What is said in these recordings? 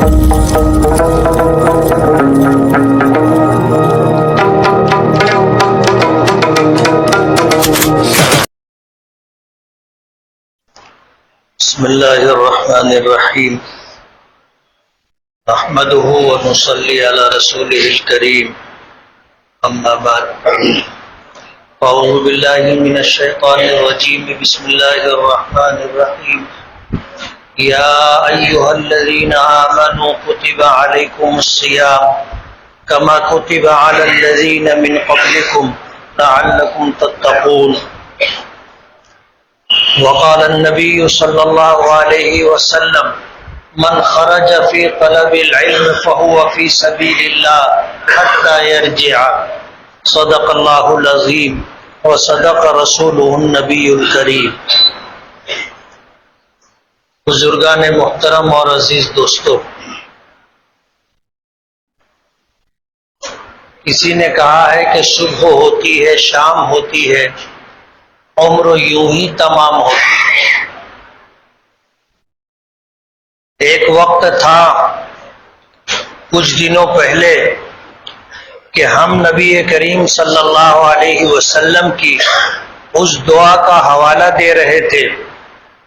بسم اللہ الرحمن الرحیم نحمده ونصلی علی رسوله الکریم اما بعد اعوذ باللہ من الشیطان الرجیم بسم اللہ الرحمن الرحیم یا ایہا الذین آمنوا کتب علیکم الصیام کما کتب علی الذین من قبلکم لعلکم تتقون وقال النبي صلى الله عليه وسلم من خرج في طلب العلم فهو في سبيل الله حتى يرجع صدق الله العظيم وصدق رسوله النبي الكريم۔ بزرگان محترم اور عزیز دوستو، کسی نے کہا ہے کہ صبح ہوتی ہے، شام ہوتی ہے، عمر یوں ہی تمام ہوتی ہے۔ ایک وقت تھا کچھ دنوں پہلے کہ ہم نبی کریم صلی اللہ علیہ وسلم کی اس دعا کا حوالہ دے رہے تھے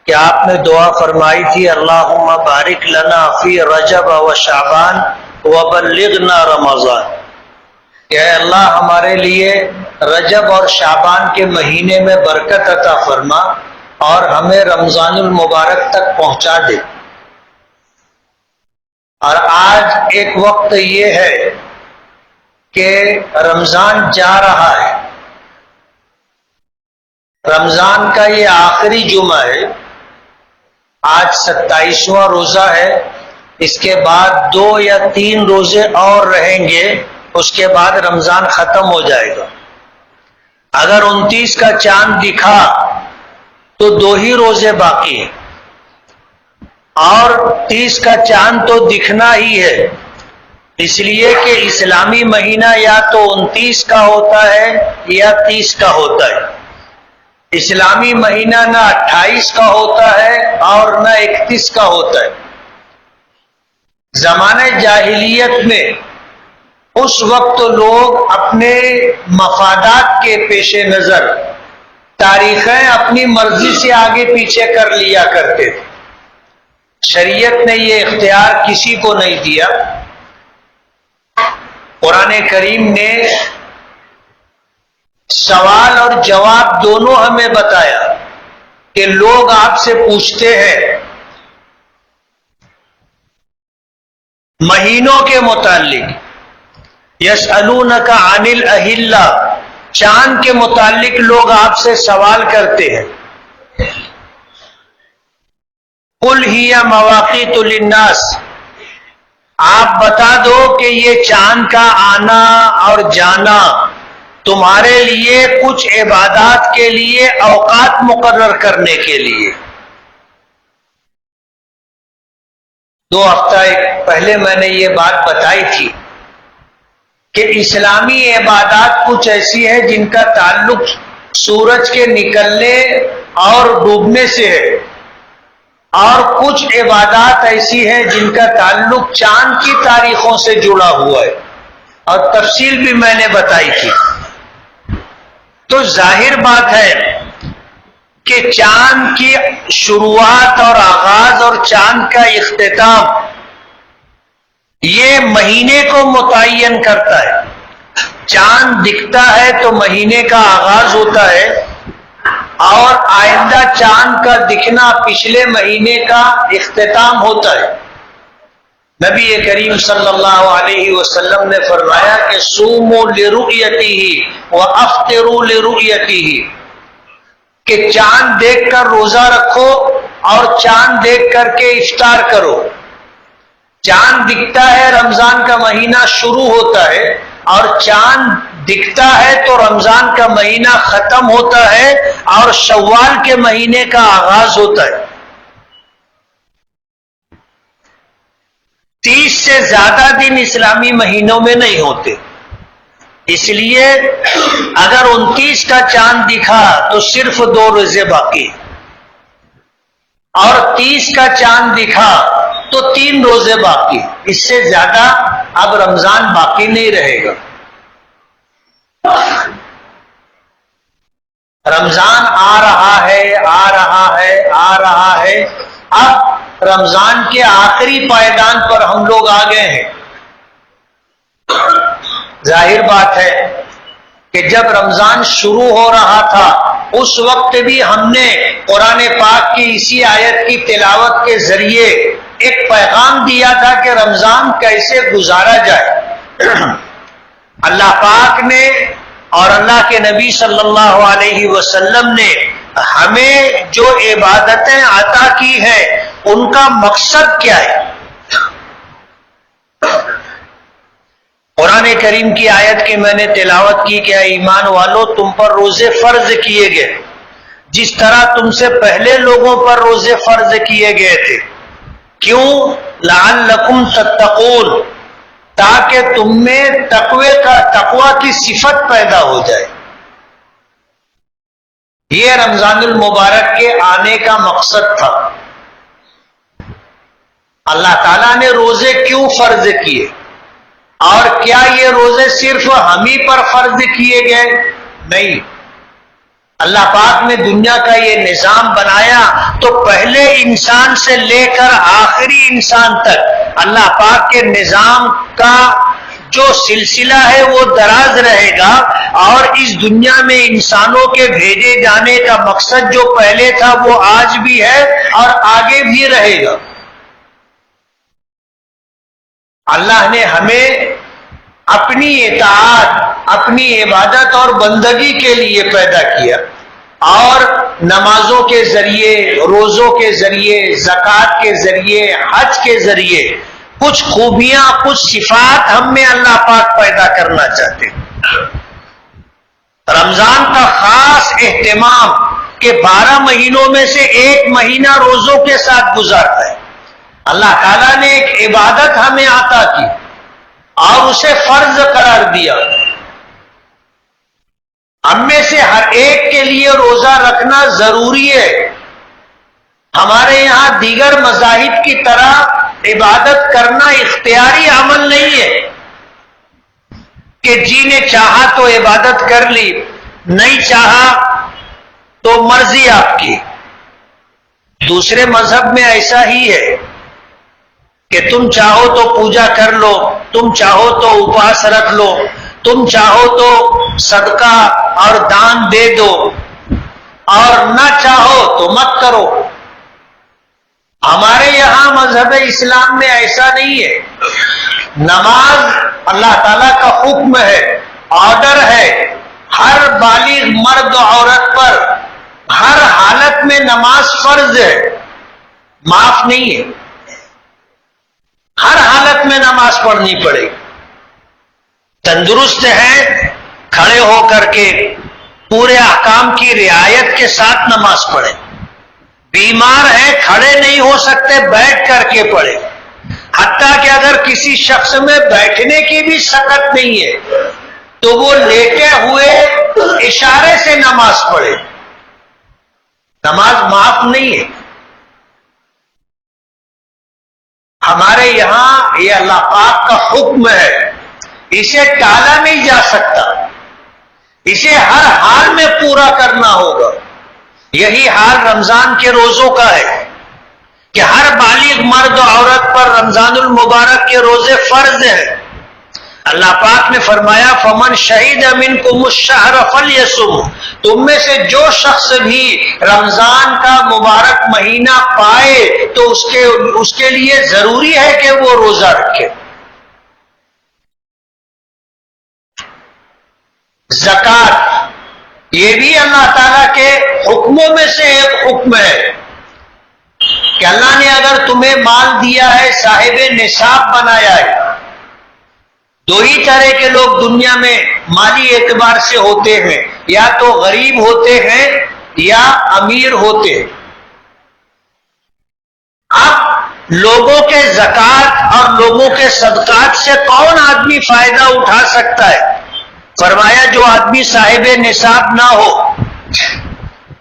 کہ آپ نے دعا فرمائی تھی اللہم بارک لنا فی رجب و شعبان وبلغنا رمضان، کہ اے اللہ ہمارے لیے رجب اور شعبان کے مہینے میں برکت عطا فرما اور ہمیں رمضان المبارک تک پہنچا دے۔ اور آج ایک وقت یہ ہے کہ رمضان جا رہا ہے، رمضان کا یہ آخری جمعہ ہے، آج 27واں روزہ ہے، اس کے بعد 2 یا 3 روزے اور رہیں گے، اس کے بعد رمضان ختم ہو جائے گا۔ اگر 29 کا چاند دکھا تو 2 ہی روزے باقی ہیں، اور 30 کا چاند تو دکھنا ہی ہے، اس لیے کہ اسلامی مہینہ یا تو 29 کا ہوتا ہے یا 30 کا ہوتا ہے۔ اسلامی مہینہ نہ 28 کا ہوتا ہے اور نہ 31 کا ہوتا ہے۔ زمانہ جاہلیت میں اس وقت لوگ اپنے مفادات کے پیش نظر تاریخیں اپنی مرضی سے آگے پیچھے کر لیا کرتے تھے۔ شریعت نے یہ اختیار کسی کو نہیں دیا۔ قرآن کریم نے سوال اور جواب دونوں ہمیں بتایا کہ لوگ آپ سے پوچھتے ہیں مہینوں کے متعلق، یسألونک عن الاہلہ، چاند کے متعلق لوگ آپ سے سوال کرتے ہیں۔ قل ہی مواقیت للناس، آپ بتا دو کہ یہ چاند کا آنا اور جانا تمہارے لیے کچھ عبادات کے لیے اوقات مقرر کرنے کے لیے۔ 2 ہفتہ پہلے میں نے یہ بات بتائی تھی کہ اسلامی عبادات کچھ ایسی ہیں جن کا تعلق سورج کے نکلنے اور ڈوبنے سے ہے، اور کچھ عبادات ایسی ہیں جن کا تعلق چاند کی تاریخوں سے جڑا ہوا ہے، اور تفصیل بھی میں نے بتائی تھی۔ تو ظاہر بات ہے کہ چاند کی شروعات اور آغاز اور چاند کا اختتام یہ مہینے کو متعین کرتا ہے۔ چاند دکھتا ہے تو مہینے کا آغاز ہوتا ہے، اور آئندہ چاند کا دکھنا پچھلے مہینے کا اختتام ہوتا ہے۔ نبی کریم صلی اللہ علیہ وسلم نے فرمایا کہ صوموا لرؤیتہ وافطروا لرؤیتہ، کہ چاند دیکھ کر روزہ رکھو اور چاند دیکھ کر کے افطار کرو۔ چاند دکھتا ہے رمضان کا مہینہ شروع ہوتا ہے، اور چاند دکھتا ہے تو رمضان کا مہینہ ختم ہوتا ہے اور شوال کے مہینے کا آغاز ہوتا ہے۔ 30 سے زیادہ دن اسلامی مہینوں میں نہیں ہوتے، اس لیے اگر 29 کا چاند دکھا تو صرف 2 روزے باقی، اور 30 کا چاند دکھا تو تو 3 روزے باقی، اس سے زیادہ اب رمضان باقی نہیں رہے گا۔ رمضان آ رہا ہے، آ رہا ہے، آ رہا ہے، اب رمضان کے آخری پائیدان پر ہم لوگ آ گئے ہیں۔ ظاہر بات ہے کہ جب رمضان شروع ہو رہا تھا اس وقت بھی ہم نے قرآن پاک کی اسی آیت کی تلاوت کے ذریعے ایک پیغام دیا تھا کہ رمضان کیسے گزارا جائے۔ اللہ پاک نے اور اللہ کے نبی صلی اللہ علیہ وسلم نے ہمیں جو عبادتیں عطا کی ہیں ان کا مقصد کیا ہے؟ قرآن کریم کی آیت کی میں نے تلاوت کی کہ ایمان والو تم پر روزے فرض کیے گئے جس طرح تم سے پہلے لوگوں پر روزے فرض کیے گئے تھے۔ کیوں؟ لعلکم تتقون، تاکہ تم میں تقوی کی صفت پیدا ہو جائے۔ یہ رمضان المبارک کے آنے کا مقصد تھا۔ اللہ تعالیٰ نے روزے کیوں فرض کیے؟ اور کیا یہ روزے صرف ہم ہی پر فرض کیے گئے؟ نہیں، اللہ پاک نے دنیا کا یہ نظام بنایا تو پہلے انسان سے لے کر آخری انسان تک اللہ پاک کے نظام کا جو سلسلہ ہے وہ دراز رہے گا، اور اس دنیا میں انسانوں کے بھیجے جانے کا مقصد جو پہلے تھا وہ آج بھی ہے اور آگے بھی رہے گا۔ اللہ نے ہمیں اپنی اطاعت، اپنی عبادت اور بندگی کے لیے پیدا کیا، اور نمازوں کے ذریعے، روزوں کے ذریعے، زکوٰۃ کے ذریعے، حج کے ذریعے کچھ خوبیاں، کچھ صفات ہم میں اللہ پاک پیدا کرنا چاہتے ہیں۔ رمضان کا خاص اہتمام کہ 12 مہینوں میں سے ایک مہینہ روزوں کے ساتھ گزارتا ہے۔ اللہ تعالیٰ نے ایک عبادت ہمیں عطا کی اور اسے فرض قرار دیا۔ ہم میں سے ہر ایک کے لیے روزہ رکھنا ضروری ہے۔ ہمارے یہاں دیگر مذاہب کی طرح عبادت کرنا اختیاری عمل نہیں ہے کہ جی نے چاہا تو عبادت کر لی، نہیں چاہا تو مرضی آپ کی۔ دوسرے مذہب میں ایسا ہی ہے کہ تم چاہو تو پوجا کر لو، تم چاہو تو اپواس رکھ لو، تم چاہو تو صدقہ اور دان دے دو، اور نہ چاہو تو مت کرو۔ ہمارے یہاں مذہب اسلام میں ایسا نہیں ہے۔ نماز اللہ تعالیٰ کا حکم ہے، آرڈر ہے، ہر بالغ مرد و عورت پر ہر حالت میں نماز فرض ہے، معاف نہیں ہے۔ ہر حالت میں نماز پڑھنی پڑے گی۔ تندرست ہے، کھڑے ہو کر کے پورے احکام کی رعایت کے ساتھ نماز پڑھے۔ بیمار ہے، کھڑے نہیں ہو سکتے، بیٹھ کر کے پڑھے۔ حتیٰ کہ اگر کسی شخص میں بیٹھنے کی بھی سکت نہیں ہے تو وہ لیٹے ہوئے اشارے سے نماز پڑھے۔ نماز معاف نہیں ہے۔ ہمارے یہاں یہ اللہ پاک کا حکم ہے، اسے ٹالا نہیں جا سکتا، اسے ہر حال میں پورا کرنا ہوگا۔ یہی حال رمضان کے روزوں کا ہے کہ ہر بالغ مرد و عورت پر رمضان المبارک کے روزے فرض ہیں۔ اللہ پاک نے فرمایا فمن شہید منکم الشہر فلیصم، تم میں سے جو شخص بھی رمضان کا مبارک مہینہ پائے تو اس کے لیے ضروری ہے کہ وہ روزہ رکھے۔ زکوٰۃ یہ بھی اللہ تعالیٰ کے حکموں میں سے ایک حکم ہے کہ اللہ نے اگر تمہیں مال دیا ہے، صاحب نصاب بنایا ہے۔ دو ہی طرح کے لوگ دنیا میں مالی اعتبار سے ہوتے ہیں، یا تو غریب ہوتے ہیں یا امیر ہوتے ہیں۔ اب لوگوں کے زکوٰۃ اور لوگوں کے صدقات سے کون آدمی فائدہ اٹھا سکتا ہے؟ فرمایا جو آدمی صاحب نصاب نہ ہو۔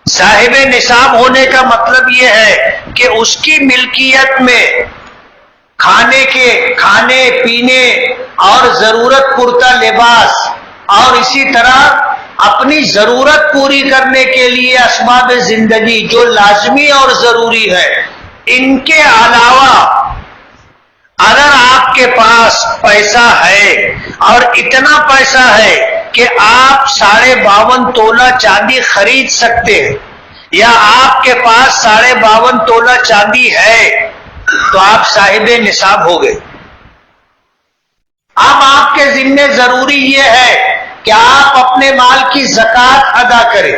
صاحب نصاب ہونے کا مطلب یہ ہے کہ اس کی ملکیت میں کھانے پینے اور ضرورت پورتا لباس، اور اسی طرح اپنی ضرورت پوری کرنے کے لیے اسباب زندگی جو لازمی اور ضروری ہے، ان کے علاوہ اگر آپ کے پاس پیسہ ہے اور اتنا پیسہ ہے کہ آپ 52.5 تولہ چاندی خرید سکتے ہیں، یا آپ کے پاس 52.5 تولہ چاندی ہے، تو آپ صاحب نصاب ہو گئے۔ اب آپ کے ذمہ ضروری یہ ہے کہ آپ اپنے مال کی زکوٰۃ ادا کریں۔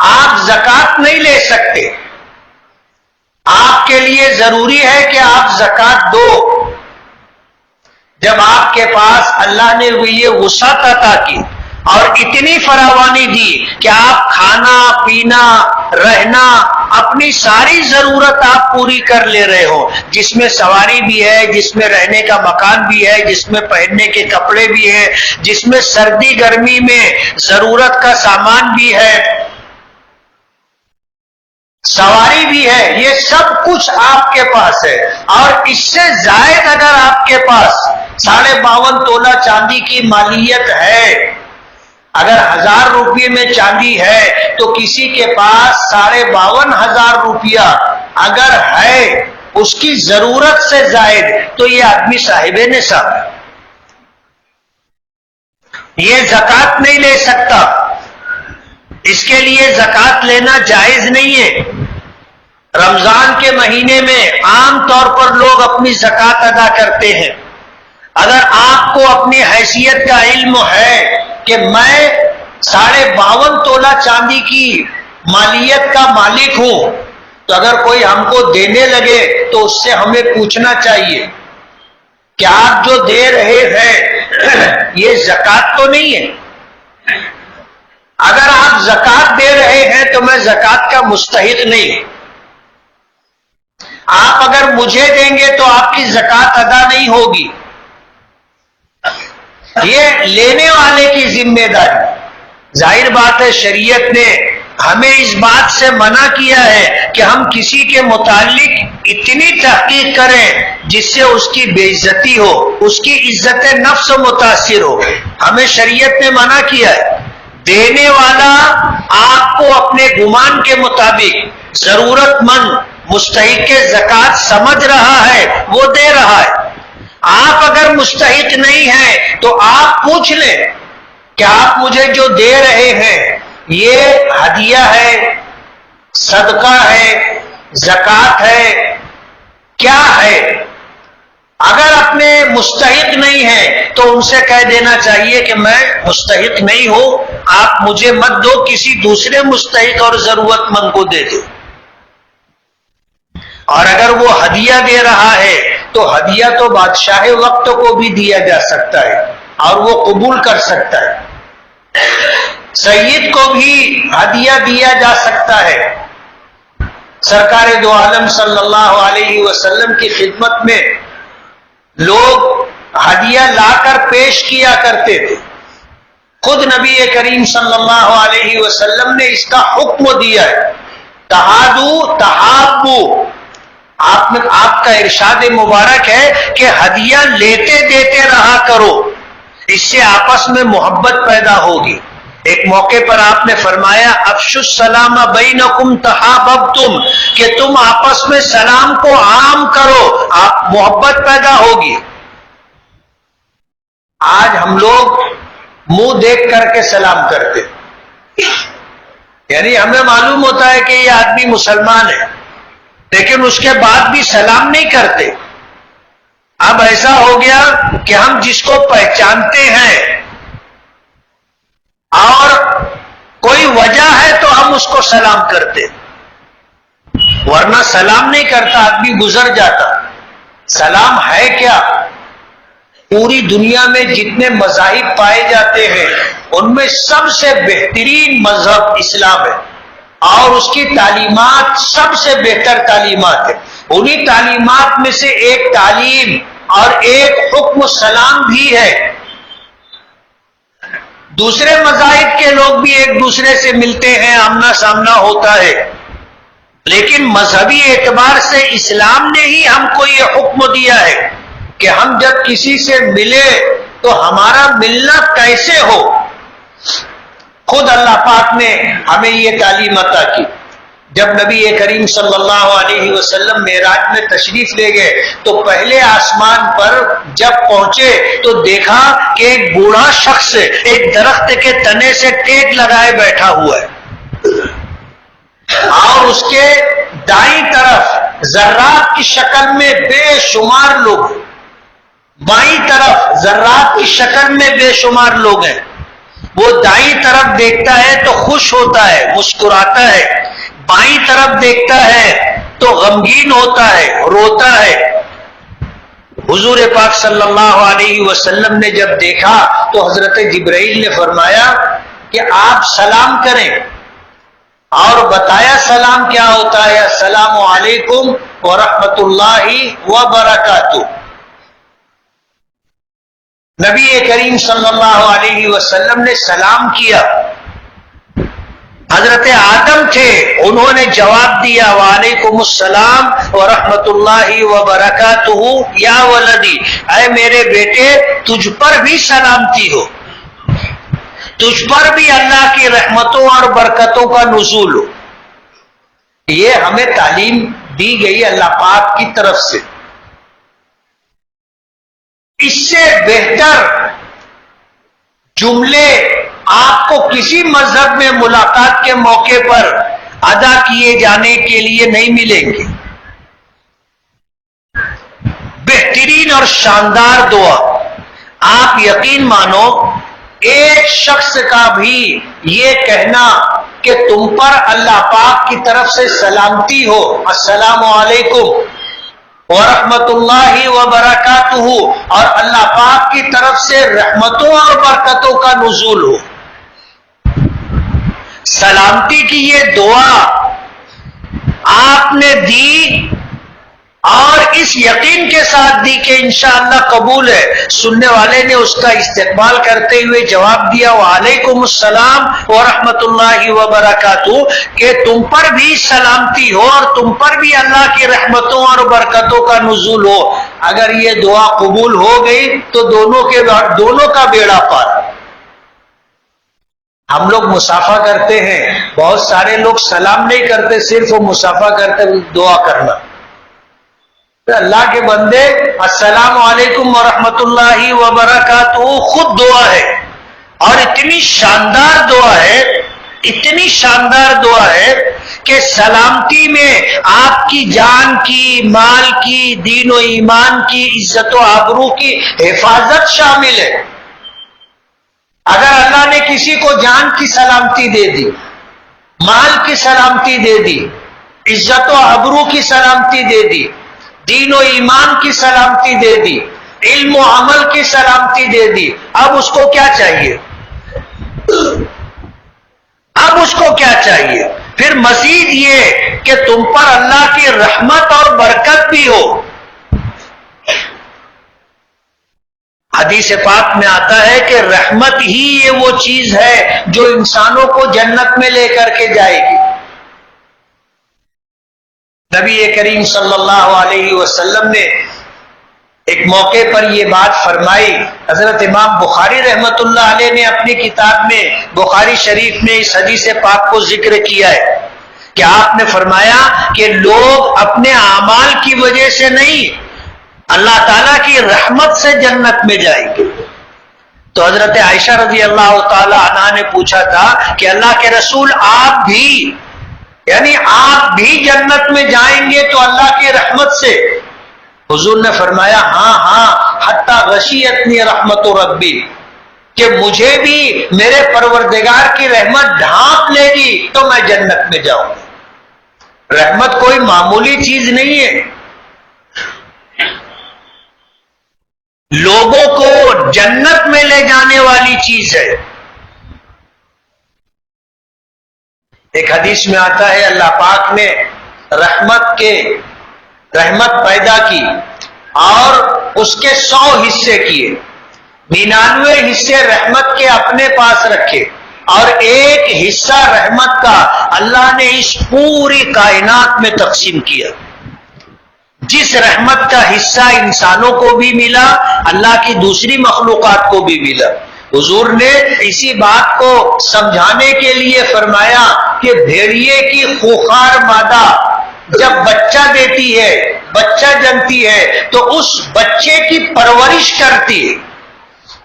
آپ زکوٰۃ نہیں لے سکتے، آپ کے لیے ضروری ہے کہ آپ زکوٰۃ دو۔ جب آپ کے پاس اللہ نے یہ وسعت عطا کی اور اتنی فراوانی دی کہ آپ کھانا پینا رہنا اپنی ساری ضرورت آپ پوری کر لے رہے ہو، جس میں سواری بھی ہے، جس میں رہنے کا مکان بھی ہے، جس میں پہننے کے کپڑے بھی ہیں، جس میں سردی گرمی میں ضرورت کا سامان بھی ہے، سواری بھی ہے، یہ سب کچھ آپ کے پاس ہے، اور اس سے زائد اگر آپ کے پاس 52.5 تولہ چاندی کی مالیت ہے، اگر 1000 روپے میں چاندی ہے تو کسی کے پاس 52,500 روپیہ اگر ہے اس کی ضرورت سے زائد، تو یہ آدمی صاحب نصاب ہے، یہ زکوٰۃ نہیں لے سکتا، اس کے لیے زکوٰۃ لینا جائز نہیں ہے۔ رمضان کے مہینے میں عام طور پر لوگ اپنی زکوٰۃ ادا کرتے ہیں۔ اگر آپ کو اپنی حیثیت کا علم ہے کہ میں 52.5 تولہ چاندی کی مالیت کا مالک ہوں، تو اگر کوئی ہم کو دینے لگے تو اس سے ہمیں پوچھنا چاہیے کہ آپ جو دے رہے ہیں یہ زکوٰۃ تو نہیں ہے؟ اگر آپ زکوٰۃ دے رہے ہیں تو میں زکوٰۃ کا مستحق نہیں، آپ اگر مجھے دیں گے تو آپ کی زکوٰۃ ادا نہیں ہوگی، یہ لینے والے کی ذمہ داری۔ ظاہر بات ہے شریعت نے ہمیں اس بات سے منع کیا ہے کہ ہم کسی کے متعلق اتنی تحقیق کریں جس سے اس کی بے عزتی ہو، اس کی عزت نفس متاثر ہو، ہمیں شریعت نے منع کیا ہے۔ دینے والا آپ کو اپنے گمان کے مطابق ضرورت مند مستحق زکوٰۃ سمجھ رہا ہے، وہ دے رہا ہے۔ آپ اگر مستحق نہیں ہیں تو آپ پوچھ لیں کہ آپ مجھے جو دے رہے ہیں یہ ہدیہ ہے، صدقہ ہے، زکوٰۃ ہے، کیا ہے؟ اگر اپنے مستحق نہیں ہے تو ان سے کہہ دینا چاہیے کہ میں مستحق نہیں ہوں، آپ مجھے مت دو، کسی دوسرے مستحق اور ضرورت مند کو دے دو۔ اور اگر وہ ہدیہ دے رہا ہے تو ہدیہ تو بادشاہ وقت کو بھی دیا جا سکتا ہے اور وہ قبول کر سکتا ہے، سید کو بھی ہدیہ دیا جا سکتا ہے۔ سرکار دو عالم صلی اللہ علیہ وسلم کی خدمت میں لوگ ہدیہ لا کر پیش کیا کرتے تھے، خود نبی کریم صلی اللہ علیہ وسلم نے اس کا حکم دیا ہے، تہادو تحابو، آپ کا ارشاد مبارک ہے کہ ہدیہ لیتے دیتے رہا کرو، اس سے آپس میں محبت پیدا ہوگی۔ ایک موقع پر آپ نے فرمایا افشوا السلام بینکم تحاببتم، کہ تم آپس میں سلام کو عام کرو، آپ محبت پیدا ہوگی۔ آج ہم لوگ منہ دیکھ کر کے سلام کرتے، یعنی ہمیں معلوم ہوتا ہے کہ یہ آدمی مسلمان ہے لیکن اس کے بعد بھی سلام نہیں کرتے۔ اب ایسا ہو گیا کہ ہم جس کو پہچانتے ہیں اور کوئی وجہ ہے تو ہم اس کو سلام کرتے، ورنہ سلام نہیں کرتا، آدمی گزر جاتا۔ سلام ہے کیا؟ پوری دنیا میں جتنے مذاہب پائے جاتے ہیں ان میں سب سے بہترین مذہب اسلام ہے، اور اس کی تعلیمات سب سے بہتر تعلیمات ہے۔ انہی تعلیمات میں سے ایک تعلیم اور ایک حکم سلام بھی ہے۔ دوسرے مذاہب کے لوگ بھی ایک دوسرے سے ملتے ہیں، آمنا سامنا ہوتا ہے، لیکن مذہبی اعتبار سے اسلام نے ہی ہم کو یہ حکم دیا ہے کہ ہم جب کسی سے ملے تو ہمارا ملنا کیسے ہو. خود اللہ پاک نے ہمیں یہ تعلیم عطا کی. جب نبی کریم صلی اللہ علیہ وسلم معراج میں تشریف لے گئے تو پہلے آسمان پر جب پہنچے تو دیکھا کہ ایک بوڑھا شخص ایک درخت کے تنے سے ٹیک لگائے بیٹھا ہوا ہے اور اس کے دائیں طرف ذرات کی شکل میں بے شمار لوگ، بائیں طرف ذرات کی شکل میں بے شمار لوگ ہیں. وہ دائیں طرف دیکھتا ہے تو خوش ہوتا ہے، مسکراتا ہے، بائیں طرف دیکھتا ہے تو غمگین ہوتا ہے، روتا ہے. حضور پاک صلی اللہ علیہ وسلم نے جب دیکھا تو حضرت جبرائیل نے فرمایا کہ آپ سلام کریں، اور بتایا سلام کیا ہوتا ہے. السلام علیکم ورحمۃ اللہ وبرکاتہ. نبی کریم صلی اللہ علیہ وسلم نے سلام کیا. حضرت آدم تھے، انہوں نے جواب دیا وعلیکم السلام ورحمۃ اللہ وبرکاتہ یا ولدی، اے میرے بیٹے تجھ پر بھی سلامتی ہو، تجھ پر بھی اللہ کی رحمتوں اور برکتوں کا نزول ہو. یہ ہمیں تعلیم دی گئی اللہ پاک کی طرف سے. اس سے بہتر جملے آپ کو کسی مذہب میں ملاقات کے موقع پر ادا کیے جانے کے لیے نہیں ملیں گے. بہترین اور شاندار دعا، آپ یقین مانو ایک شخص کا بھی یہ کہنا کہ تم پر اللہ پاک کی طرف سے سلامتی ہو، السلام علیکم ورحمۃ اللہ وبرکاتہ، اور اللہ پاک کی طرف سے رحمتوں اور برکتوں کا نزول ہو. سلامتی کی یہ دعا آپ نے دی اور اس یقین کے ساتھ دی کہ انشاءاللہ قبول ہے. سننے والے نے اس کا استقبال کرتے ہوئے جواب دیا وعلیکم السلام ورحمۃ اللہ وبرکاتہ، کہ تم پر بھی سلامتی ہو اور تم پر بھی اللہ کی رحمتوں اور برکتوں کا نزول ہو. اگر یہ دعا قبول ہو گئی تو دونوں کا بیڑا پار. ہم لوگ مسافہ کرتے ہیں، بہت سارے لوگ سلام نہیں کرتے، صرف وہ مسافہ کرتے دعا کرنا. اللہ کے بندے السلام علیکم ورحمۃ اللہ وبرکاتہ خود دعا ہے، اور اتنی شاندار دعا ہے، اتنی شاندار دعا ہے کہ سلامتی میں آپ کی جان کی، مال کی، دین و ایمان کی، عزت و آبرو کی حفاظت شامل ہے. اگر اللہ نے کسی کو جان کی سلامتی دے دی، مال کی سلامتی دے دی، عزت و آبرو کی سلامتی دے دی، دین و ایمان کی سلامتی دے دی، علم و عمل کی سلامتی دے دی، اب اس کو کیا چاہیے؟ اب اس کو کیا چاہیے؟ پھر مزید یہ کہ تم پر اللہ کی رحمت اور برکت بھی ہو. حدیث پاک میں آتا ہے کہ رحمت ہی یہ وہ چیز ہے جو انسانوں کو جنت میں لے کر کے جائے گی. نبی کریم صلی اللہ علیہ وسلم نے ایک موقع پر یہ بات فرمائی. حضرت امام بخاری رحمت اللہ علیہ نے اپنی کتاب میں بخاری شریف میں اس حدیث پاک کو ذکر کیا ہے کہ آپ نے فرمایا کہ لوگ اپنے اعمال کی وجہ سے نہیں، اللہ تعالیٰ کی رحمت سے جنت میں جائیں گے. تو حضرت عائشہ رضی اللہ تعالی عنہا نے پوچھا تھا کہ اللہ کے رسول آپ بھی، یعنی آپ بھی جنت میں جائیں گے تو اللہ کی رحمت سے؟ حضور نے فرمایا ہاں ہاں، حتی غشیتنی رحمت ربی، کہ مجھے بھی میرے پروردگار کی رحمت ڈھانپ لے گی تو میں جنت میں جاؤں گا. رحمت کوئی معمولی چیز نہیں ہے، لوگوں کو جنت میں لے جانے والی چیز ہے. ایک حدیث میں آتا ہے اللہ پاک نے رحمت پیدا کی اور اس کے 100 حصے کیے، 99 حصے رحمت کے اپنے پاس رکھے اور ایک حصہ رحمت کا اللہ نے اس پوری کائنات میں تقسیم کیا. جس رحمت کا حصہ انسانوں کو بھی ملا اللہ کی دوسری مخلوقات کو بھی ملا. حضور نے اسی بات کو سمجھانے کے لیے فرمایا کہ بھیڑیے کی خوخار مادہ جب بچہ دیتی ہے، بچہ جنتی ہے، تو اس بچے کی پرورش کرتی ہے.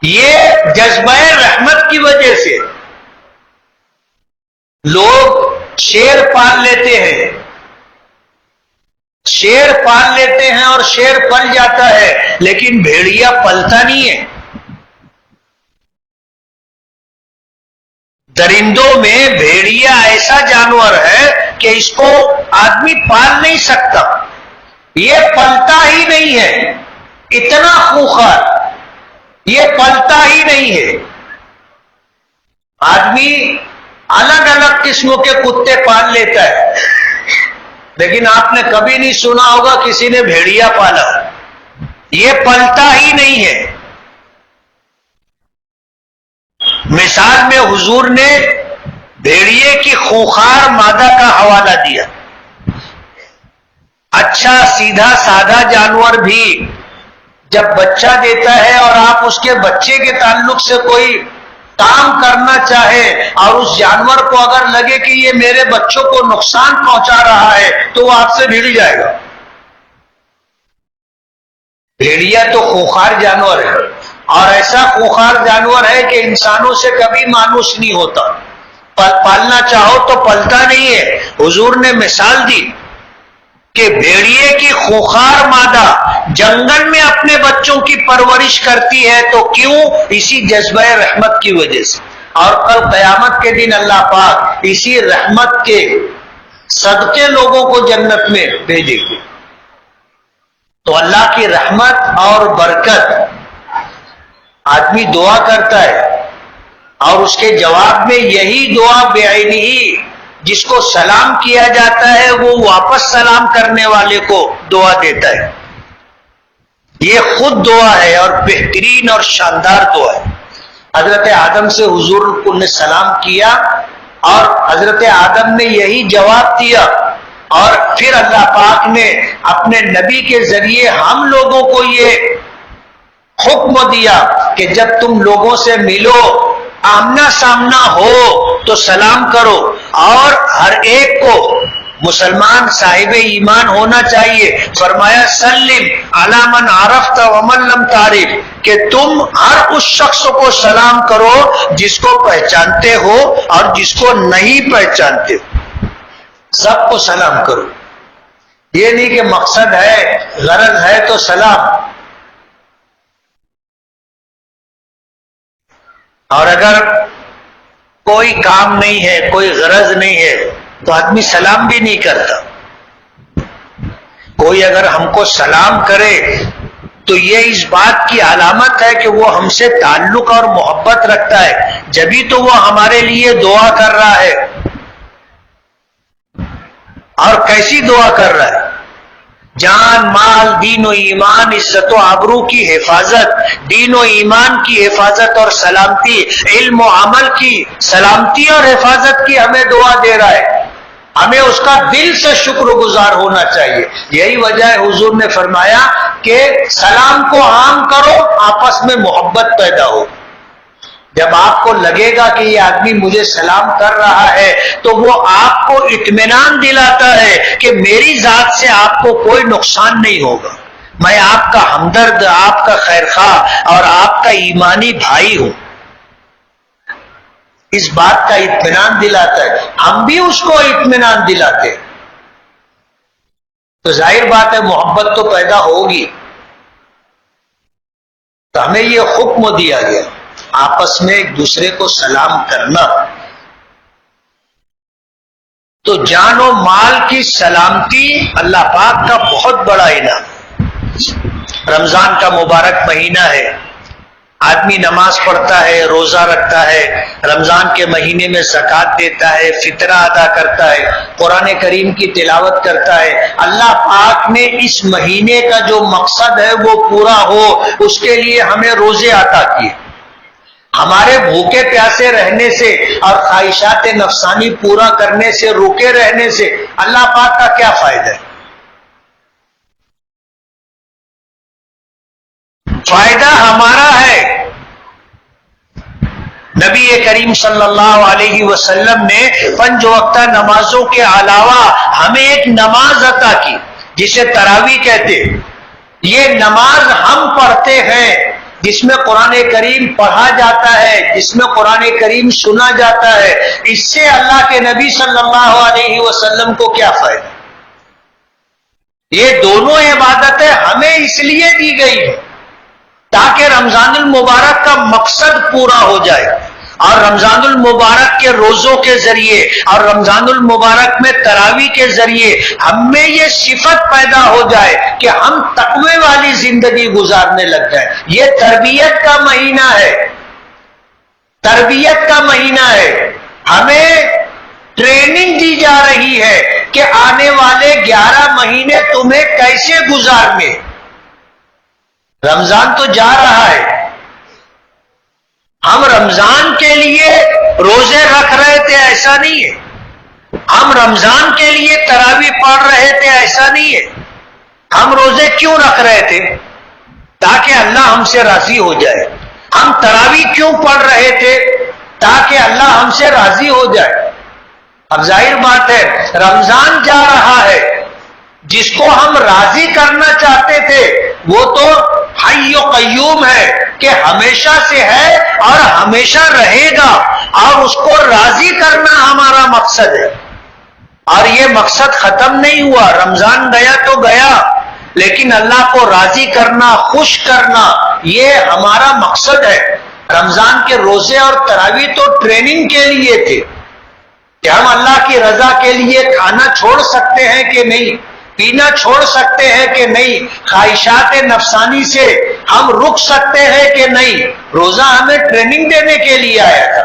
یہ جذبہ رحمت کی وجہ سے لوگ شیر پال لیتے ہیں، شیر پال لیتے ہیں اور شیر پل جاتا ہے، لیکن بھیڑیا پلتا نہیں ہے. درندوں میں بھیڑیا ایسا جانور ہے کہ اس کو آدمی پال نہیں سکتا، یہ پلتا ہی نہیں ہے. اتنا خوخار، یہ پلتا ہی نہیں ہے. آدمی الگ الگ قسموں کے کتے پال لیتا ہے، لیکن آپ نے کبھی نہیں سنا ہوگا کسی نے بھیڑیا پالا. یہ پلتا ہی نہیں ہے. مثال میں حضور نے بھیڑیے کی خوخار مادہ کا حوالہ دیا. اچھا سیدھا سادہ جانور بھی جب بچہ دیتا ہے اور آپ اس کے بچے کے تعلق سے کوئی کام کرنا چاہے اور اس جانور کو اگر لگے کہ یہ میرے بچوں کو نقصان پہنچا رہا ہے تو وہ آپ سے بھیڑ جائے گا. بھیڑیا تو خوخار جانور ہے، اور ایسا خوخار جانور ہے کہ انسانوں سے کبھی مانوس نہیں ہوتا. پالنا چاہو تو پلتا نہیں ہے. حضور نے مثال دی کہ بھیڑیے کی خوخار مادہ جنگل میں اپنے بچوں کی پرورش کرتی ہے، تو کیوں؟ اسی جذبہ رحمت کی وجہ سے. اور کل قیامت کے دن اللہ پاک اسی رحمت کے صدقے لوگوں کو جنت میں بھیجے گے. تو اللہ کی رحمت اور برکت، آدمی دعا کرتا ہے اور اس کے جواب میں یہی دعا بعینی، جس کو سلام کیا جاتا ہے وہ واپس سلام کرنے والے کو دعا دیتا ہے. یہ خود دعا ہے اور بہترین اور شاندار دعا ہے. حضرت آدم سے حضور نے سلام کیا اور حضرت آدم نے یہی جواب دیا، اور پھر اللہ پاک نے اپنے نبی کے ذریعے ہم لوگوں کو یہ حکم دیا کہ جب تم لوگوں سے ملو، آمنا سامنا ہو تو سلام کرو. اور ہر ایک کو مسلمان صاحب ایمان ہونا چاہیے. فرمایا سلم علی من عرفت ومن لم تعرف، کہ تم ہر اس شخص کو سلام کرو جس کو پہچانتے ہو اور جس کو نہیں پہچانتے ہو، سب کو سلام کرو. یہ نہیں کہ مقصد ہے، غرض ہے تو سلام. اور اگر کوئی کام نہیں ہے، کوئی غرض نہیں ہے تو آدمی سلام بھی نہیں کرتا. کوئی اگر ہم کو سلام کرے تو یہ اس بات کی علامت ہے کہ وہ ہم سے تعلق اور محبت رکھتا ہے، جبھی تو وہ ہمارے لیے دعا کر رہا ہے. اور کیسی دعا کر رہا ہے؟ جان مال دین و ایمان عزت و آبرو کی حفاظت، دین و ایمان کی حفاظت اور سلامتی، علم و عمل کی سلامتی اور حفاظت کی ہمیں دعا دے رہا ہے. ہمیں اس کا دل سے شکر گزار ہونا چاہیے. یہی وجہ ہے حضور نے فرمایا کہ سلام کو عام کرو، آپس میں محبت پیدا ہو. جب آپ کو لگے گا کہ یہ آدمی مجھے سلام کر رہا ہے تو وہ آپ کو اطمینان دلاتا ہے کہ میری ذات سے آپ کو کوئی نقصان نہیں ہوگا، میں آپ کا ہمدرد، آپ کا خیرخواہ اور آپ کا ایمانی بھائی ہوں. اس بات کا اطمینان دلاتا ہے. ہم بھی اس کو اطمینان دلاتے ہیں. تو ظاہر بات ہے محبت تو پیدا ہوگی. تو ہمیں یہ حکم دیا گیا آپس میں ایک دوسرے کو سلام کرنا. تو جان و مال کی سلامتی اللہ پاک کا بہت بڑا انعام. رمضان کا مبارک مہینہ ہے، آدمی نماز پڑھتا ہے، روزہ رکھتا ہے، رمضان کے مہینے میں زکوٰۃ دیتا ہے، فطرہ ادا کرتا ہے، قرآن کریم کی تلاوت کرتا ہے. اللہ پاک نے اس مہینے کا جو مقصد ہے وہ پورا ہو، اس کے لیے ہمیں روزے عطا کیے. ہمارے بھوکے پیاسے رہنے سے اور خواہشات نفسانی پورا کرنے سے روکے رہنے سے اللہ پاک کا کیا فائدہ ہے؟ فائدہ ہمارا ہے۔ نبی کریم صلی اللہ علیہ وسلم نے 5 وقتہ نمازوں کے علاوہ ہمیں ایک نماز عطا کی جسے تراویح کہتے۔ یہ نماز ہم پڑھتے ہیں جس میں قرآن کریم پڑھا جاتا ہے، جس میں قرآن کریم سنا جاتا ہے، اس سے اللہ کے نبی صلی اللہ علیہ وسلم کو کیا فائدہ؟ یہ دونوں عبادتیں ہمیں اس لیے دی گئی ہیں تاکہ رمضان المبارک کا مقصد پورا ہو جائے، اور رمضان المبارک کے روزوں کے ذریعے اور رمضان المبارک میں تراویح کے ذریعے ہم میں یہ صفت پیدا ہو جائے کہ ہم تقوی والی زندگی گزارنے لگ جائیں۔ یہ تربیت کا مہینہ ہے، تربیت کا مہینہ ہے۔ ہمیں ٹریننگ دی جا رہی ہے کہ آنے والے 11 مہینے تمہیں کیسے گزارنے۔ رمضان تو جا رہا ہے، ہم رمضان کے لیے روزے رکھ رہے تھے ایسا نہیں ہے، ہم رمضان کے لیے تراویح پڑھ رہے تھے ایسا نہیں ہے۔ ہم روزے کیوں رکھ رہے تھے؟ تاکہ اللہ ہم سے راضی ہو جائے۔ ہم تراویح کیوں پڑھ رہے تھے؟ تاکہ اللہ ہم سے راضی ہو جائے۔ اب ظاہر بات ہے رمضان جا رہا ہے، جس کو ہم راضی کرنا چاہتے تھے وہ تو حی و قیوم ہے کہ ہمیشہ سے ہے اور ہمیشہ رہے گا، اور اس کو راضی کرنا ہمارا مقصد ہے۔ اور یہ مقصد ختم نہیں ہوا، رمضان گیا تو گیا، لیکن اللہ کو راضی کرنا، خوش کرنا، یہ ہمارا مقصد ہے۔ رمضان کے روزے اور تراویح تو ٹریننگ کے لیے تھے کہ ہم اللہ کی رضا کے لیے کھانا چھوڑ سکتے ہیں کہ نہیں، پینا چھوڑ سکتے ہیں کہ نہیں، خواہشات نفسانی سے ہم رک سکتے ہیں کہ نہیں۔ روزہ ہمیں ٹریننگ دینے کے لیے آیا تھا۔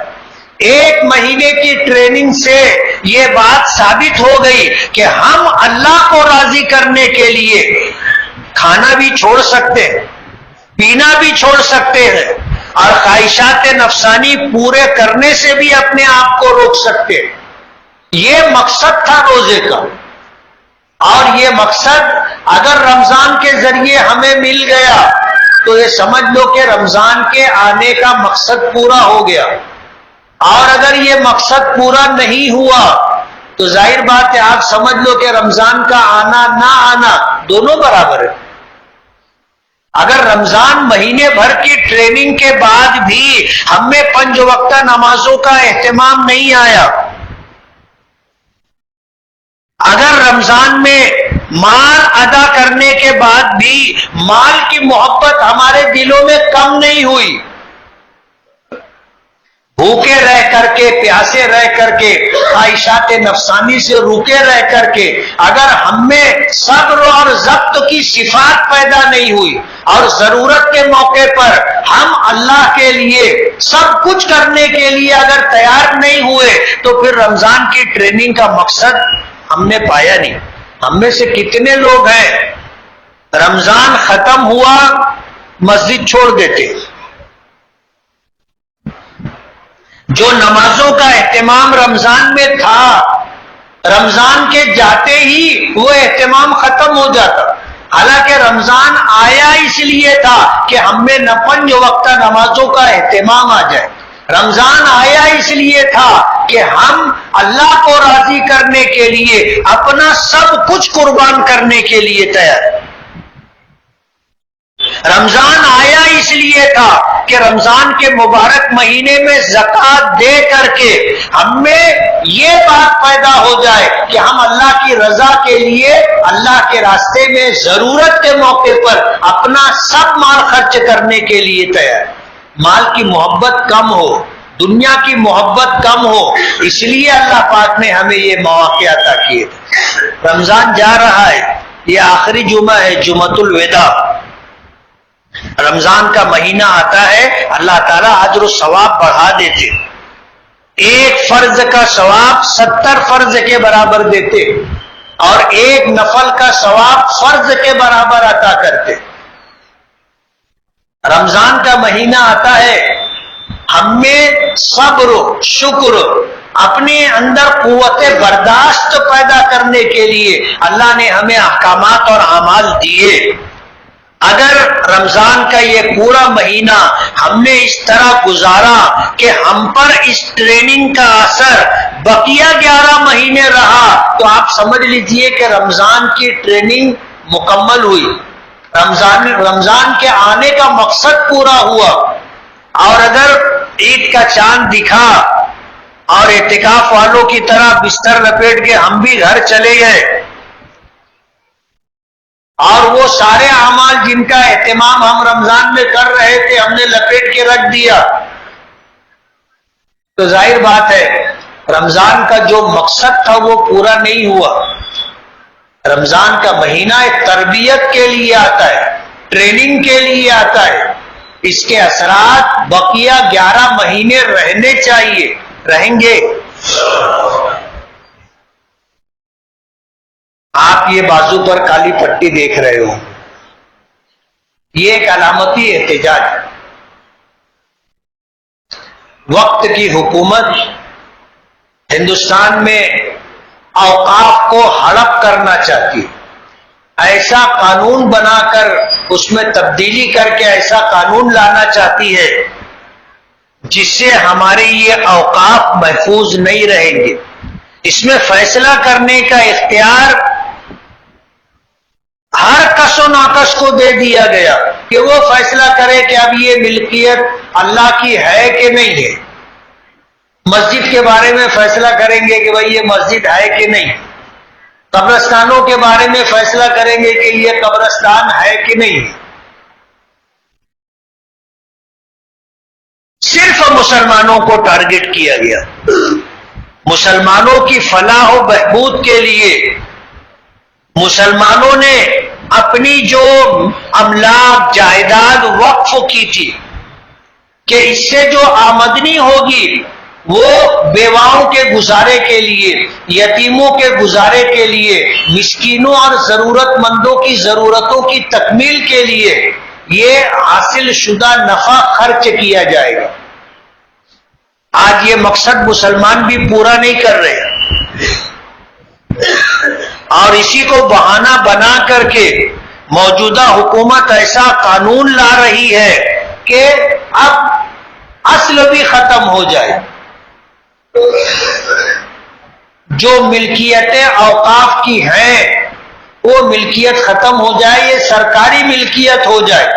1 مہینے کی ٹریننگ سے یہ بات ثابت ہو گئی کہ ہم اللہ کو راضی کرنے کے لیے کھانا بھی چھوڑ سکتے ہیں، پینا بھی چھوڑ سکتے ہیں، اور خواہشات نفسانی پورے کرنے سے بھی اپنے آپ کو روک سکتے ہیں۔ یہ مقصد تھا روزے کا، اور یہ مقصد اگر رمضان کے ذریعے ہمیں مل گیا تو یہ سمجھ لو کہ رمضان کے آنے کا مقصد پورا ہو گیا، اور اگر یہ مقصد پورا نہیں ہوا تو ظاہر بات ہے آپ سمجھ لو کہ رمضان کا آنا نہ آنا دونوں برابر ہے۔ اگر رمضان مہینے بھر کی ٹریننگ کے بعد بھی ہم میں 5 وقتہ نمازوں کا اہتمام نہیں آیا، اگر رمضان میں مال ادا کرنے کے بعد بھی مال کی محبت ہمارے دلوں میں کم نہیں ہوئی، بھوکے رہ کر کے، پیاسے رہ کر کے، خواہشات نفسانی سے روکے رہ کر کے اگر ہم میں صبر اور ضبط کی صفات پیدا نہیں ہوئی، اور ضرورت کے موقع پر ہم اللہ کے لیے سب کچھ کرنے کے لیے اگر تیار نہیں ہوئے تو پھر رمضان کی ٹریننگ کا مقصد ہم نے پایا نہیں۔ ہم میں سے کتنے لوگ ہیں رمضان ختم ہوا مسجد چھوڑ دیتے، جو نمازوں کا اہتمام رمضان میں تھا رمضان کے جاتے ہی وہ اہتمام ختم ہو جاتا، حالانکہ رمضان آیا اس لیے تھا کہ ہم میں 5 وقتہ نمازوں کا اہتمام آ جائے۔ رمضان آیا اس لیے تھا کہ ہم اللہ کو راضی کرنے کے لیے اپنا سب کچھ قربان کرنے کے لیے تیار۔ رمضان آیا اس لیے تھا کہ رمضان کے مبارک مہینے میں زکوٰۃ دے کر کے ہم میں یہ بات پیدا ہو جائے کہ ہم اللہ کی رضا کے لیے اللہ کے راستے میں ضرورت کے موقع پر اپنا سب مال خرچ کرنے کے لیے تیار۔ مال کی محبت کم ہو، دنیا کی محبت کم ہو، اس لیے اللہ پاک نے ہمیں یہ مواقع عطا کیے تھے۔ رمضان جا رہا ہے، یہ آخری جمعہ ہے، جمعۃ الوداع۔ رمضان کا مہینہ آتا ہے، اللہ تعالیٰ اجر و ثواب بڑھا دیتے، 1 فرض کا ثواب 70 فرض کے برابر دیتے، اور 1 نفل کا ثواب فرض کے برابر عطا کرتے۔ رمضان کا مہینہ آتا ہے، ہم میں صبر، شکر، اپنے اندر قوت برداشت پیدا کرنے کے لیے اللہ نے ہمیں احکامات اور اعمال دیے۔ اگر رمضان کا یہ پورا مہینہ ہم نے اس طرح گزارا کہ ہم پر اس ٹریننگ کا اثر بقیہ 11 مہینے رہا تو آپ سمجھ لیجئے کہ رمضان کی ٹریننگ مکمل ہوئی، رمضان کے آنے کا مقصد پورا ہوا۔ اور اگر عید کا چاند دکھا اور اعتکاف والوں کی طرح بستر لپیٹ کے ہم بھی گھر چلے گئے اور وہ سارے اعمال جن کا اہتمام ہم رمضان میں کر رہے تھے ہم نے لپیٹ کے رکھ دیا، تو ظاہر بات ہے رمضان کا جو مقصد تھا وہ پورا نہیں ہوا۔ رمضان کا مہینہ ایک تربیت کے لیے آتا ہے، ٹریننگ کے لیے آتا ہے، اس کے اثرات بقیہ 11 مہینے رہنے چاہیے، رہیں گے۔ آپ یہ بازو پر کالی پٹی دیکھ رہے ہو، یہ ایک علامتی احتجاج ہے۔ وقت کی حکومت ہندوستان میں اوقاف کو ہڑپ کرنا چاہتی ہے، ایسا قانون بنا کر اس میں تبدیلی کر کے ایسا قانون لانا چاہتی ہے جس سے ہمارے یہ اوقاف محفوظ نہیں رہیں گے۔ اس میں فیصلہ کرنے کا اختیار ہر کس و ناکس کو دے دیا گیا کہ وہ فیصلہ کرے کہ اب یہ ملکیت اللہ کی ہے کہ نہیں ہے۔ مسجد کے بارے میں فیصلہ کریں گے کہ بھئی یہ مسجد ہے کہ نہیں، قبرستانوں کے بارے میں فیصلہ کریں گے کہ یہ قبرستان ہے کہ نہیں۔ صرف مسلمانوں کو ٹارگٹ کیا گیا، مسلمانوں کی فلاح و بہبود کے لیے مسلمانوں نے اپنی جو املاک جائیداد وقف کی تھی کہ اس سے جو آمدنی ہوگی وہ بیواؤں کے گزارے کے لیے، یتیموں کے گزارے کے لیے، مسکینوں اور ضرورت مندوں کی ضرورتوں کی تکمیل کے لیے یہ حاصل شدہ نفع خرچ کیا جائے گا۔ آج یہ مقصد مسلمان بھی پورا نہیں کر رہے، اور اسی کو بہانہ بنا کر کے موجودہ حکومت ایسا قانون لا رہی ہے کہ اب اصل بھی ختم ہو جائے، جو ملکیتیں اوقاف کی ہیں وہ ملکیت ختم ہو جائے، یہ سرکاری ملکیت ہو جائے۔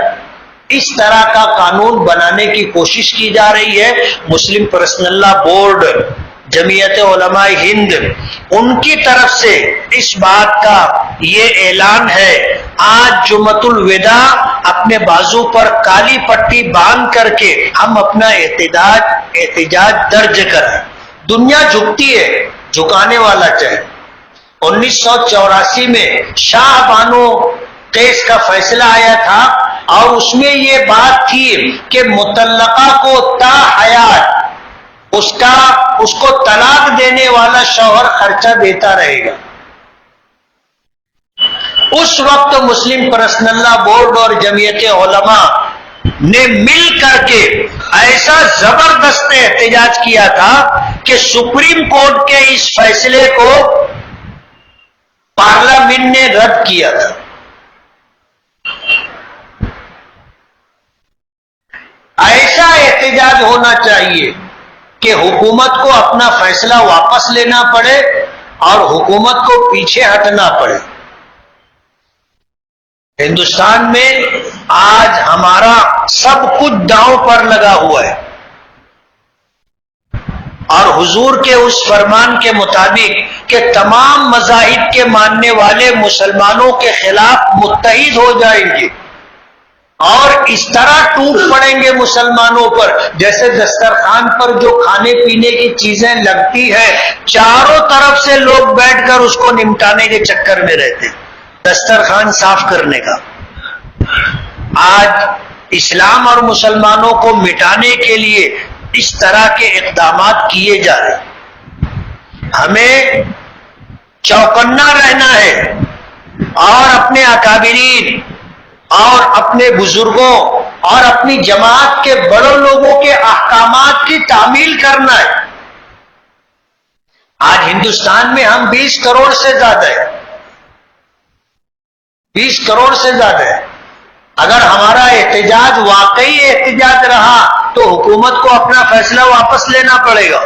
اس طرح کا قانون بنانے کی کوشش کی جا رہی ہے۔ مسلم پرسنل لا بورڈ، جمعیت علماء ہند، ان کی طرف سے اس بات کا یہ اعلان ہے۔ آج جمعۃ الوداع اپنے بازو پر کالی پٹی باندھ کر کے ہم اپنا احتجاج درج کریں۔ دنیا جھکتی ہے، جھکانے والا چاہے۔ 1984 میں شاہ بانو کیس کا فیصلہ آیا تھا اور اس میں یہ بات تھی کہ مطلقہ کو تا حیات اس کو طلاق دینے والا شوہر خرچہ دیتا رہے گا۔ اس وقت مسلم پرسنل لا بورڈ اور جمعیت علماء نے مل کر کے ایسا زبردست احتجاج کیا تھا کہ سپریم کورٹ کے اس فیصلے کو پارلیمنٹ نے رد کیا تھا۔ ایسا احتجاج ہونا چاہیے کہ حکومت کو اپنا فیصلہ واپس لینا پڑے اور حکومت کو پیچھے ہٹنا پڑے۔ ہندوستان میں آج ہمارا سب کچھ داؤں پر لگا ہوا ہے، اور حضور کے اس فرمان کے مطابق کہ تمام مذاہب کے ماننے والے مسلمانوں کے خلاف متحد ہو جائیں گے اور اس طرح ٹوٹ پڑیں گے مسلمانوں پر جیسے دسترخوان پر جو کھانے پینے کی چیزیں لگتی ہیں چاروں طرف سے لوگ بیٹھ کر اس کو نمٹانے کے چکر میں رہتے ہیں، دسترخوان صاف کرنے کا۔ آج اسلام اور مسلمانوں کو مٹانے کے لیے اس طرح کے اقدامات کیے جا رہے ہیں۔ ہمیں چوکنا رہنا ہے اور اپنے اکابرین اور اپنے بزرگوں اور اپنی جماعت کے بڑوں لوگوں کے احکامات کی تعمیل کرنا ہے. آج ہندوستان میں ہم 20 کروڑ سے زیادہ ہیں، 20 کروڑ سے زیادہ ہے. اگر ہمارا احتجاج واقعی احتجاج رہا تو حکومت کو اپنا فیصلہ واپس لینا پڑے گا.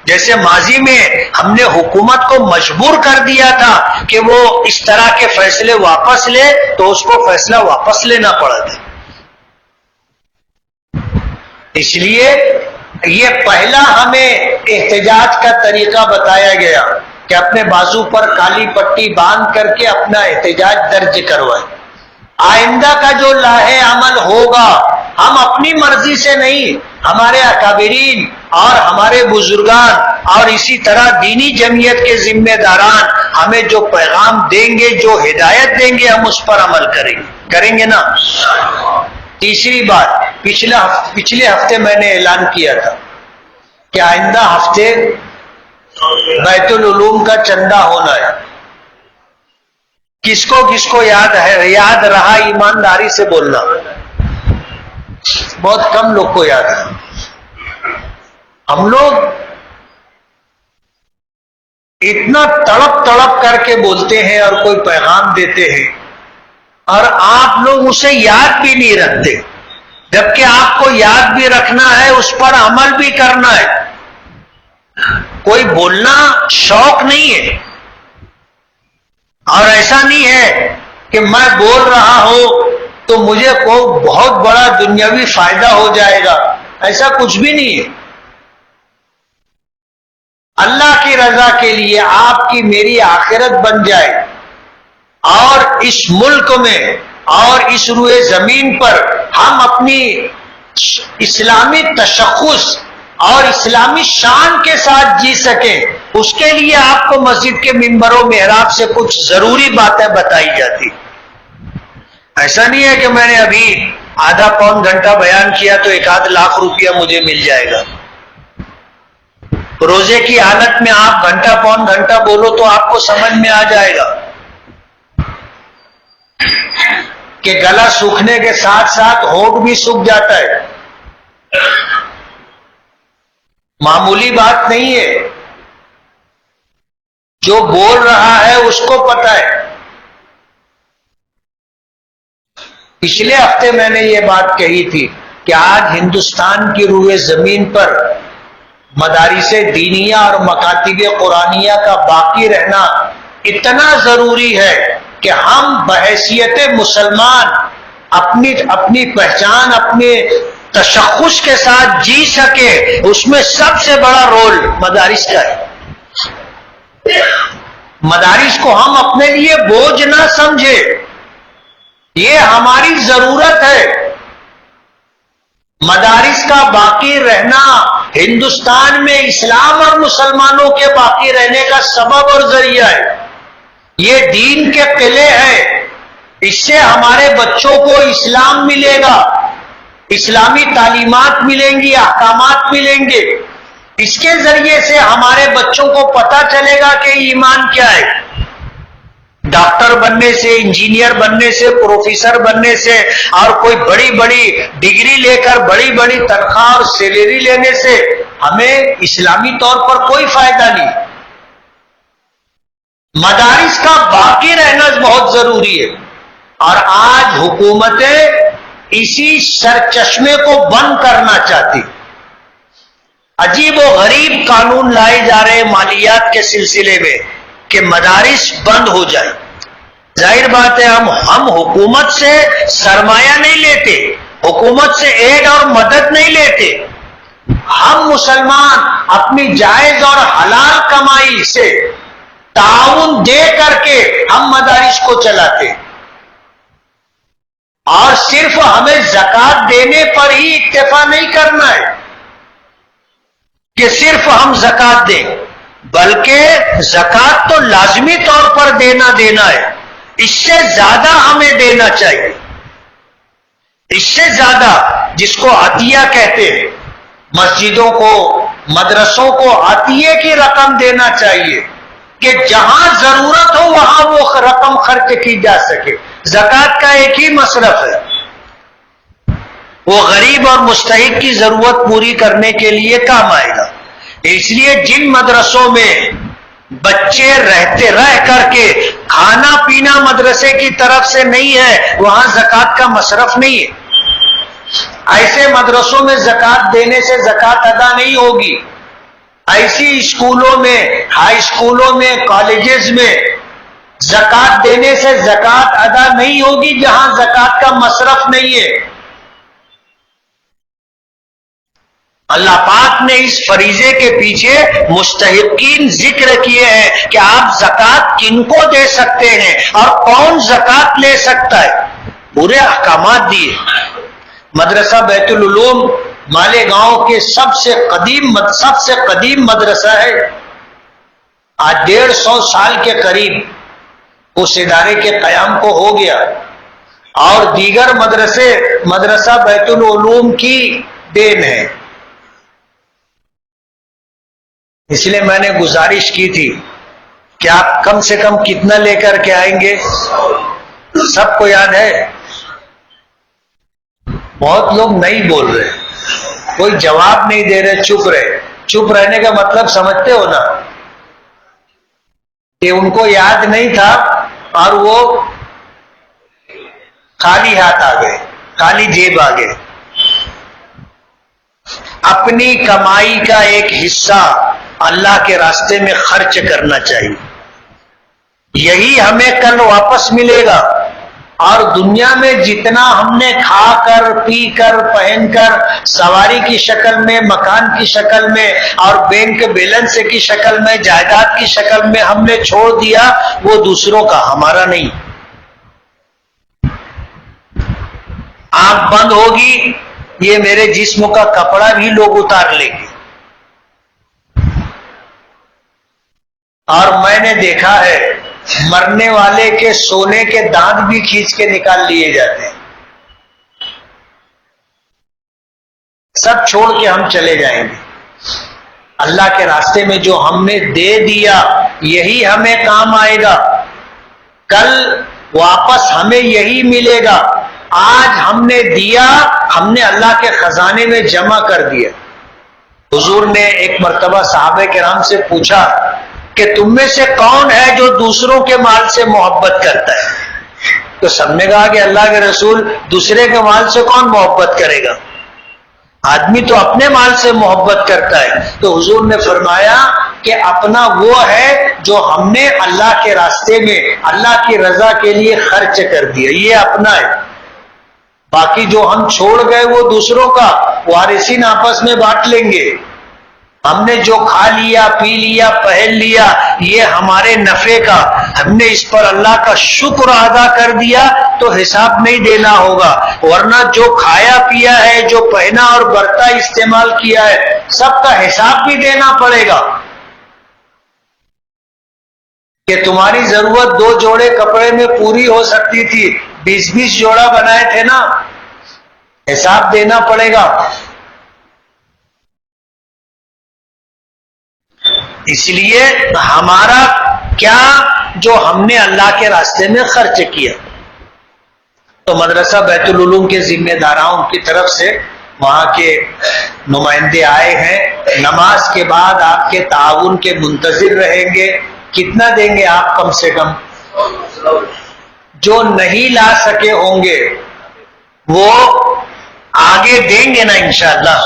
جیسے ماضی میں ہم نے حکومت کو مجبور کر دیا تھا کہ وہ اس طرح کے فیصلے واپس لے، تو اس کو فیصلہ واپس لینا پڑا تھا. اس لیے یہ پہلا ہمیں احتجاج کا طریقہ بتایا گیا کہ اپنے بازو پر کالی پٹی باندھ کر کے اپنا احتجاج درج کروائیں. آئندہ کا جو لاہے عمل ہوگا ہم اپنی مرضی سے نہیں، ہمارے اکابرین اور ہمارے بزرگان اور اسی طرح دینی جمعیت کے ذمہ داران ہمیں جو پیغام دیں گے، جو ہدایت دیں گے، ہم اس پر عمل کریں گے نا. تیسری بات، پچھلے ہفتے میں نے اعلان کیا تھا کہ آئندہ ہفتے بیت العلوم کا چندہ ہونا ہے. کس کو یاد ہے؟ یاد رہا؟ ایمانداری سے بولنا. بہت کم لوگ کو یاد ہے. ہم لوگ اتنا تڑپ کر کے بولتے ہیں اور کوئی پیغام دیتے ہیں اور آپ لوگ اسے یاد بھی نہیں رکھتے، جبکہ آپ کو یاد بھی رکھنا ہے، اس پر عمل بھی کرنا ہے. کوئی بولنا شوق نہیں ہے، اور ایسا نہیں ہے کہ میں بول رہا ہوں تو مجھے کوئی بہت بڑا دنیاوی فائدہ ہو جائے گا، ایسا کچھ بھی نہیں ہے. اللہ کی رضا کے لیے آپ کی میری آخرت بن جائے اور اس ملک میں اور اس روئے زمین پر ہم اپنی اسلامی تشخص اور اسلامی شان کے ساتھ جی سکیں، اس کے لیے آپ کو مسجد کے منبر و محراب سے کچھ ضروری باتیں بتائی جاتی. ایسا نہیں ہے کہ میں نے ابھی آدھا پون گھنٹہ بیان کیا تو 1 لاکھ روپیہ مجھے مل جائے گا. روزے کی حالت میں آپ گھنٹہ پون گھنٹہ بولو تو آپ کو سمجھ میں آ جائے گا کہ گلا سوکھنے کے ساتھ ساتھ ہونٹ بھی سوکھ جاتا ہے. معمولی بات نہیں ہے. جو بول رہا ہے اس کو پتا ہے. پچھلے ہفتے میں نے یہ بات کہی تھی کہ آج ہندوستان کی روئے زمین پر مدارس دینیہ اور مکاتب قرآنیہ کا باقی رہنا اتنا ضروری ہے کہ ہم بحیثیت مسلمان اپنی پہچان، اپنے تشخص کے ساتھ جی سکے. اس میں سب سے بڑا رول مدارس کا ہے. مدارس کو ہم اپنے لیے بوجھ نہ سمجھے، یہ ہماری ضرورت ہے. مدارس کا باقی رہنا ہندوستان میں اسلام اور مسلمانوں کے باقی رہنے کا سبب اور ذریعہ ہے. یہ دین کے قلعے ہیں. اس سے ہمارے بچوں کو اسلام ملے گا، اسلامی تعلیمات ملیں گی، احکامات ملیں گے. اس کے ذریعے سے ہمارے بچوں کو پتا چلے گا کہ ایمان کیا ہے. ڈاکٹر بننے سے، انجینئر بننے سے، پروفیسر بننے سے اور کوئی بڑی بڑی ڈگری لے کر بڑی بڑی تنخواہ اور سیلری لینے سے ہمیں اسلامی طور پر کوئی فائدہ نہیں. مدارس کا باقی رہنا بہت ضروری ہے. اور آج حکومتیں اسی سرچشمے کو بند کرنا چاہتی. عجیب و غریب قانون لائے جا رہے مالیات کے سلسلے میں کہ مدارس بند ہو جائے. ظاہر بات ہے ہم حکومت سے سرمایہ نہیں لیتے، حکومت سے ایڈ اور مدد نہیں لیتے. ہم مسلمان اپنی جائز اور حلال کمائی سے تعاون دے کر کے ہم مدارس کو چلاتے. اور صرف ہمیں زکوٰۃ دینے پر ہی اکتفا نہیں کرنا ہے کہ صرف ہم زکوٰۃ دیں، بلکہ زکوٰۃ تو لازمی طور پر دینا ہے. اس سے زیادہ ہمیں دینا چاہیے. اس سے زیادہ، جس کو عطیہ کہتے ہیں، مسجدوں کو، مدرسوں کو عطیے کی رقم دینا چاہیے کہ جہاں ضرورت ہو وہاں وہ رقم خرچ کی جا سکے. زکوٰۃ کا ایک ہی مصرف ہے. وہ غریب اور مستحق کی ضرورت پوری کرنے کے لیے کام آئے گا۔ اس لیے جن مدرسوں میں بچے رہ کر کے کھانا پینا مدرسے کی طرف سے نہیں ہے، وہاں زکوٰۃ کا مصرف نہیں ہے۔ ایسے مدرسوں میں زکوٰۃ دینے سے زکوٰۃ ادا نہیں ہوگی۔ ایسی اسکولوں میں، ہائی اسکولوں میں، کالجز میں زکوٰۃ دینے سے زکوٰۃ ادا نہیں ہوگی جہاں زکوٰۃ کا مصرف نہیں ہے۔ اللہ پاک نے اس فریضے کے پیچھے مستحقین ذکر کیے ہیں کہ آپ زکوٰۃ کن کو دے سکتے ہیں اور کون زکوٰۃ لے سکتا ہے، پورے احکامات دیے۔ مدرسہ بیت العلوم مالیگاؤں کے سب سے قدیم مدرسہ ہے، آج 150 سال کے قریب اس ادارے کے قیام کو ہو گیا، اور دیگر مدرسہ بیت العلوم کی دین ہے۔ اس لیے میں نے گزارش کی تھی کہ آپ کم سے کم کتنا لے کر کے آئیں گے؟ سب کو یاد ہے؟ بہت لوگ نہیں بول رہے، کوئی جواب نہیں دے رہے، چپ رہے۔ چپ رہنے کا مطلب سمجھتے ہو نا، کہ ان کو یاد نہیں تھا اور وہ خالی ہاتھ آ گئے، خالی جیب آ گئے۔ اپنی کمائی کا ایک حصہ اللہ کے راستے میں خرچ کرنا چاہیے، یہی ہمیں کل واپس ملے گا۔ اور دنیا میں جتنا ہم نے کھا کر، پی کر، پہن کر، سواری کی شکل میں، مکان کی شکل میں، اور بینک بیلنس کی شکل میں، جائیداد کی شکل میں ہم نے چھوڑ دیا، وہ دوسروں کا، ہمارا نہیں۔ آنکھ بند ہوگی، یہ میرے جسم کا کپڑا بھی لوگ اتار لیں گے۔ اور میں نے دیکھا ہے مرنے والے کے سونے کے دانت بھی کھینچ کے نکال لیے جاتے ہیں۔ سب چھوڑ کے ہم چلے جائیں گے۔ اللہ کے راستے میں جو ہم نے دے دیا یہی ہمیں کام آئے گا، کل واپس ہمیں یہی ملے گا۔ آج ہم نے دیا، ہم نے اللہ کے خزانے میں جمع کر دیا۔ حضور نے ایک مرتبہ صحابہ کرام سے پوچھا کہ تم میں سے کون ہے جو دوسروں کے مال سے محبت کرتا ہے؟ تو سب نے کہا کہ اللہ کے رسول، دوسرے کے مال سے کون محبت کرے گا؟ آدمی تو اپنے مال سے محبت کرتا ہے۔ تو حضور نے فرمایا کہ اپنا وہ ہے جو ہم نے اللہ کے راستے میں اللہ کی رضا کے لیے خرچ کر دیا، یہ اپنا ہے۔ باقی جو ہم چھوڑ گئے وہ دوسروں کا، وارثین آپس میں بانٹ لیں گے۔ ہم نے جو کھا لیا، پی لیا، پہن لیا، یہ ہمارے نفع کا، ہم نے اس پر اللہ کا شکر ادا کر دیا تو حساب نہیں دینا ہوگا، ورنہ جو کھایا پیا ہے، جو پہنا اور برتا استعمال کیا ہے، سب کا حساب بھی دینا پڑے گا۔ کہ تمہاری ضرورت 2 جوڑے کپڑے میں پوری ہو سکتی تھی، 20 جوڑا بنائے تھے نا، حساب دینا پڑے گا۔ اس لیے ہمارا کیا جو ہم نے اللہ کے راستے میں خرچ کیا۔ تو مدرسہ بیت العلوم کے ذمہ داروں کی طرف سے وہاں کے نمائندے آئے ہیں، نماز کے بعد آپ کے تعاون کے منتظر رہیں گے۔ کتنا دیں گے آپ؟ کم سے کم جو نہیں لا سکے ہوں گے وہ آگے دیں گے نا انشاءاللہ۔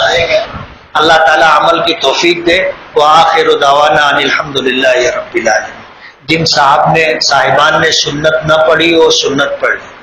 اللہ تعالیٰ عمل کی توفیق دے۔ وآخر دعوانا ان الحمدللہ رب العالمین۔ جن صاحبان نے سنت نہ پڑھی وہ سنت پڑھ لی۔